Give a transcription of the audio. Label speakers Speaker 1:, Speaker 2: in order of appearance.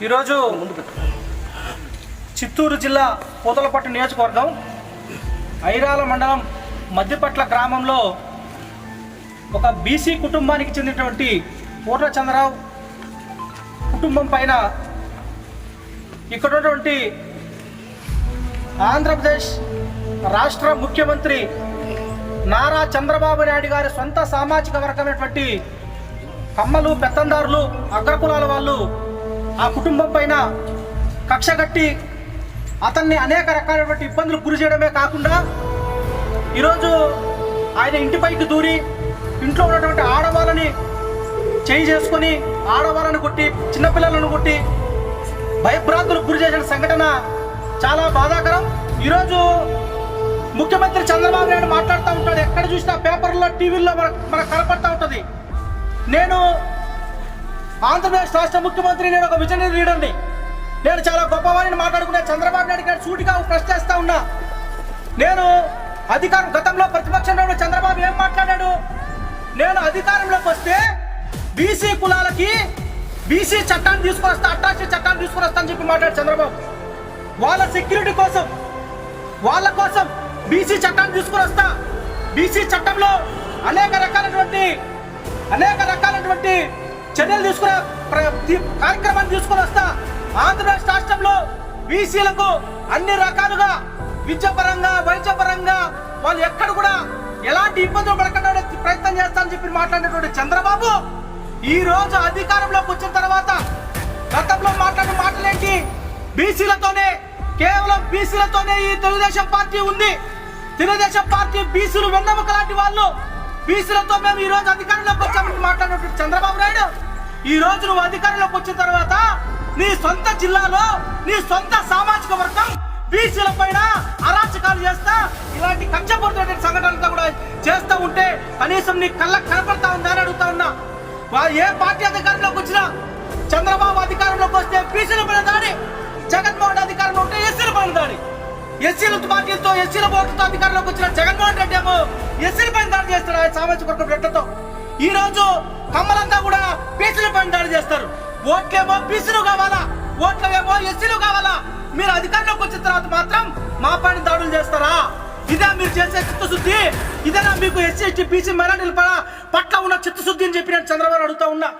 Speaker 1: ఈరోజు చిత్తూరు జిల్లా పూతలపట్టు నియోజకవర్గం ఐరాల మండలం మద్దిపట్ల గ్రామంలో ఒక బీసీ కుటుంబానికి చెందినటువంటి పూర్ణచంద్రరావు కుటుంబం పైన ఇక్కడ ఉన్నటువంటి ఆంధ్రప్రదేశ్ రాష్ట్ర ముఖ్యమంత్రి నారా చంద్రబాబు నాయుడు గారి సొంత సామాజిక వర్గమైనటువంటి కమ్మలు పెత్తందారులు అగ్రకులాల వాళ్ళు ఆ కుటుంబం పైన కక్షగట్టి అతన్ని అనేక రకాలైనటువంటి ఇబ్బందులు గురి చేయడమే కాకుండా ఈరోజు ఆయన ఇంటిపైకి దూరి ఇంట్లో ఉన్నటువంటి ఆడవాళ్ళని చేయి చేసుకొని ఆడవాళ్ళని కొట్టి చిన్నపిల్లలను కొట్టి భయభ్రాంతులకు గురి చేసిన సంఘటన చాలా బాధాకరం. ఈరోజు ముఖ్యమంత్రి చంద్రబాబు నాయుడు మాట్లాడుతూ ఉంటాడు, ఎక్కడ చూసినా పేపర్లో టీవీల్లో మనకు కనపడతా ఉంటుంది. నేను ఆంధ్రప్రదేశ్ రాష్ట్ర ముఖ్యమంత్రి, నేను ఒక విజనరీ లీడర్ని, నేను చాలా గొప్పవాడిని మాట్లాడుకునే చంద్రబాబు నాయుడు గారు సూటిగా ప్రశ్న చేస్తా ఉన్నా. నేను గతంలో ప్రతిపక్షంలో చంద్రబాబు ఏం మాట్లాడాడు? నేను అధికారంలోకి వస్తే బీసీ కులాలకి బీసీ చట్టాన్ని తీసుకొని వస్తా, అట్రాసిటీ చట్టాన్ని తీసుకొని వస్తా అని చెప్పి మాట్లాడు చంద్రబాబు. వాళ్ళ సెక్యూరిటీ కోసం, వాళ్ళ కోసం బీసీ చట్టాన్ని తీసుకొని వస్తా, బీసీ చట్టంలో అనేక రకాలైనటువంటి చర్యలు తీసుకునే కార్యక్రమాన్ని తీసుకొని వస్తా. ఆంధ్రప్రదేశ్ రాష్ట్రంలో బీసీలకు అన్ని రకాలుగా విద్యాపరంగా వైద్యపరంగా వాళ్ళు ఎక్కడ కూడా ఎలాంటి ఇబ్బందులు పడకుండా ప్రయత్నం చేస్తానని చెప్పి మాట్లాడినటువంటి చంద్రబాబు ఈ రోజు అధికారంలోకి వచ్చిన తర్వాత గతంలో మాట్లాడిన మాటలేంటి? బీసీలతోనే, కేవలం బీసీలతోనే ఈ తెలుగుదేశం పార్టీ ఉంది. తెలుగుదేశం పార్టీ బీసీలు వెన్నెముక లాంటి వాళ్ళు, బీసీలతో మేము ఈ రోజు అధికారంలోకి వచ్చామని మాట్లాడినటువంటి చంద్రబాబు నాయుడు ఈ రోజు నువ్వు అధికారంలోకి వచ్చిన తర్వాత నీ సొంత జిల్లాలో నీ సొంత సామాజిక వర్గం బీసీల పైన అరాచకాలు చేస్తా, ఇలాంటి కక్షపూరిత సంఘటనలతో కూడా చేస్తూ ఉంటే కనీసం నీ కళ్ళకు కనపడతా ఉందా అని అడుగుతా ఉన్నా. ఏ పార్టీ అధికారంలోకి వచ్చినా, చంద్రబాబు అధికారంలోకి వస్తే బీసీల పైన దాడి, జగన్మోహన్ అధికారంలో ఉంటే ఎస్సీల పైన దాడి. ఎస్సీల పార్టీలతో ఎస్సీల ఓట్లతో అధికారంలోకి వచ్చిన జగన్మోహన్ రెడ్డి ఏమో ఎస్సీల పైన దాడి చేస్తాడు ఆయన సామాజిక వర్గం రెడ్లతో. ఈ రోజు కమ్మలంతా కూడా బీసీల పైన దాడి చేస్తారు. ఓట్లేమో బీసీలు కావాలా, ఓట్లేమో ఎస్సీలు కావాలా. మీరు అధికారంలోకి వచ్చిన తర్వాత మాత్రం మా పైన దాడులు చేస్తారా? ఇదే మీరు చేసే చిత్తశుద్ధి? ఇదేనా మీకు ఎస్సీ ఎస్టీ బీసీ మైనారిటీల పట్ల ఉన్న చిత్తశుద్ధి అని చెప్పి నేను చంద్రబాబు అడుగుతా ఉన్నా.